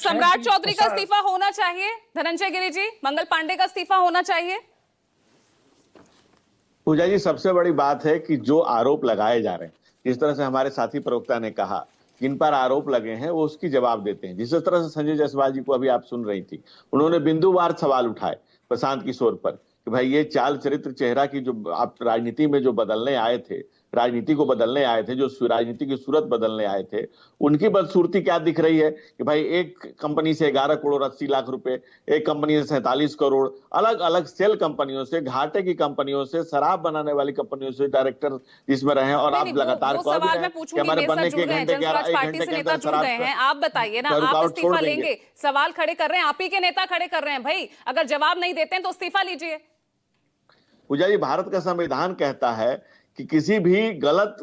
सम्राट चौधरी का इस्तीफा होना चाहिए, धनंजय गिरि जी, मंगल पांडे का इस्तीफा होना चाहिए। पूजा जी, सबसे बड़ी बात है कि जो आरोप लगाए जा रहे हैं, जिस तरह से हमारे साथी प्रवक्ता ने कहा, किन पर आरोप लगे हैं वो उसकी जवाब देते हैं। जिस तरह से संजय जायसवाल जी को अभी आप सुन रही थी, उन्होंने बिंदुवार सवाल उठाए प्रशांत किशोर पर कि भाई ये चाल चरित्र चेहरा की जो आप राजनीति में जो बदलने आए थे, राजनीति को बदलने आए थे, जो राजनीति की सूरत बदलने आए थे, उनकी बदसूरती क्या दिख रही है कि भाई एक कंपनी से 11 करोड़ 80 लाख रुपए, एक कंपनी से 47 करोड़, अलग अलग सेल कंपनियों से, घाटे की कंपनियों से, शराब बनाने वाली कंपनियों से डायरेक्टर जिसमें रहे, और आप लगातार वो कह भी सवाल रहे मैं हैं कि पूछूंगी, हमारे मेरे साथ बनने जुड़ के गए हैं, घंटे जनसुराज एक पार्टी घंटे से के नेता अंदर जुड़ शराब गए हैं। आप बताइए ना, का आप रुकावट छोड़ इस्तीफा देंगे। लेंगे? सवाल खड़े कर रहे हैं, आप ही के नेता खड़े कर रहे हैं भाई। अगर जवाब नहीं देते हैं तो इस्तीफा लीजिए। पूजा जी, भारत का संविधान कहता है कि किसी भी गलत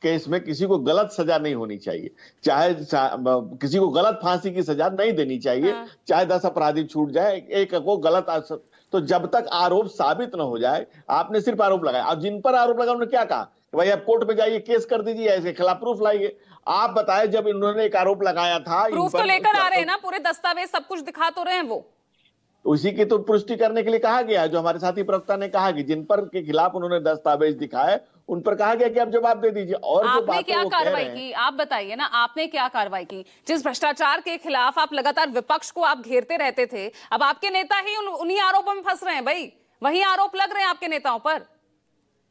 केस में किसी को गलत सजा नहीं होनी चाहिए, चाहे किसी को गलत फांसी की सजा नहीं देनी चाहिए, हाँ। चाहे 10 अपराधी छूट जाए, एक को गलत तो जब तक आरोप साबित न हो जाए। आपने सिर्फ आरोप लगाया, अब जिन पर आरोप लगा उन्होंने क्या कहा कि भाई आप कोर्ट में जाइए, केस कर दीजिए, इसके खिलाफ प्रूफ लाइए। आप बताएं, जब इन्होंने एक आरोप लगाया था इन प्रूफ तो पर, लेकर आ रहे हैं ना, पूरे दस्तावेज सब कुछ दिखा तो रहे हैं वो। उसी की तो पुष्टि करने के लिए कहा गया, जो हमारे साथी प्रवक्ता ने कहा कि जिन पर के खिलाफ उन्होंने दस्तावेज दिखाए, उन पर कहा गया कि आप जवाब दे दीजिए। और जो आपने क्या कार्रवाई की, आप बताइए ना, आपने क्या कार्रवाई की? जिस भ्रष्टाचार के खिलाफ आप लगातार विपक्ष को आप घेरते रहते थे, अब आपके नेता ही उन्हीं आरोपों में फंस रहे हैं भाई। वही आरोप लग रहे हैं आपके नेताओं पर।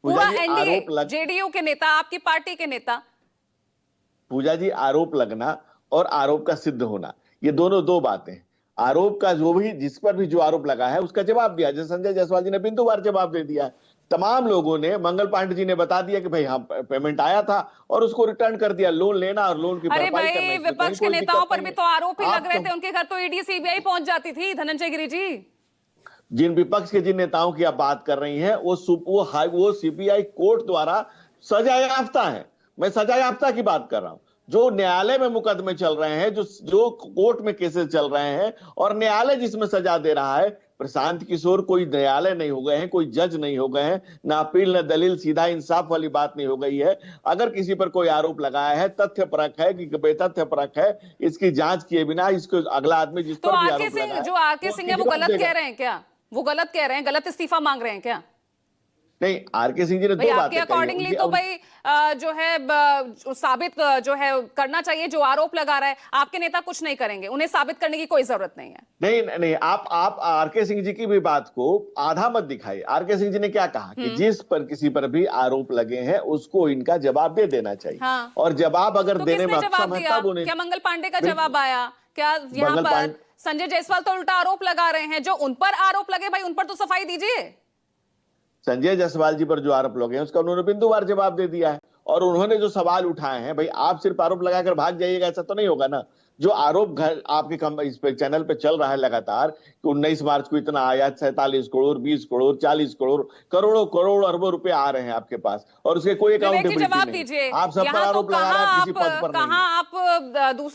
पूरा एनडीए, जेडीयू के नेता, आपकी पार्टी के नेता। पूजा जी, आरोप लगना और आरोप का सिद्ध होना, ये दोनों दो बातें हैं। आरोप का जो भी, जिस पर भी जो आरोप लगा है उसका जवाब दिया, जैसे संजय जायसवाल जी ने बिंदुवार जवाब दे दिया है। तमाम लोगों ने, मंगल पांडे जी ने बता दिया कि भाई हाँ पेमेंट आया था और उसको रिटर्न कर दिया। लोन लेना और लोन की भरपाई करना, अरे भाई, विपक्ष के नेताओं पर भी तो आरोप ही लग रहे थे, उनके घर तो ईडी सीबीआई पहुंच जाती थी, धनंजय गिरि जी। जिन विपक्ष के जिन नेताओं की आप बात कर रही हैं, वो सीबीआई कोर्ट द्वारा सजायाफ्ता है। मैं सजायाफ्ता की बात कर रहा हूं। जो न्यायालय में मुकदमे चल रहे हैं, जो कोर्ट में केसेस चल रहे हैं, और न्यायालय जिसमें सजा दे रहा है, प्रशांत किशोर कोई न्यायालय नहीं हो गए हैं, कोई जज नहीं हो गए हैं, ना अपील न दलील, सीधा इंसाफ वाली बात नहीं हो गई है। अगर किसी पर कोई आरोप लगाया है, तथ्य परख है कि बेतथ्य परख है, इसकी जांच किए बिना इसको अगला आदमी जिस पर भी आरोप लगाया, जो आरके सिंह है वो गलत कह रहे हैं क्या? वो गलत कह रहे हैं, गलत इस्तीफा मांग रहे हैं क्या? नहीं, आरके सिंह जी ने दो बातें अकॉर्डिंगली तो भाई जो है साबित जो है करना चाहिए, जो आरोप लगा रहा है। आपके नेता कुछ नहीं करेंगे, उन्हें साबित करने की कोई जरूरत नहीं है। नहीं नहीं, आप आरके सिंह जी की भी बात को आधा मत दिखाइए। आरके सिंह जी ने क्या कहा कि जिस पर किसी पर भी आरोप लगे हैं उसको इनका जवाब दे देना चाहिए। हाँ। और जवाब अगर तो देने में अक्षम है तब उन्हें। क्या मंगल पांडे का जवाब आया क्या? यहाँ पर संजय जायसवाल तो उल्टा आरोप लगा रहे हैं, जो उन पर आरोप लगे भाई उन पर तो सफाई दीजिए। संजय जायसवाल जी पर जो आरोप लगे हैं उसका उन्होंने बिंदुवार जवाब दे दिया है। और उन्होंने जो सवाल उठाए हैं, भाई आप सिर्फ आरोप लगाकर भाग जाइएगा ऐसा तो नहीं होगा ना। जो आरोप आपके इस पे चैनल पे चल रहा है लगातार कि 19 मार्च को इतना आया, 47 करोड़, 20 करोड़, 40 करोड़, करोड़ों करोड़ अरबों रुपए आ रहे हैं आपके पास, और उसके कोई अकाउंटेबिलिटी नहीं। आप सब पर आरोप लगा रहे हैं, किसी पद पर नहीं। आप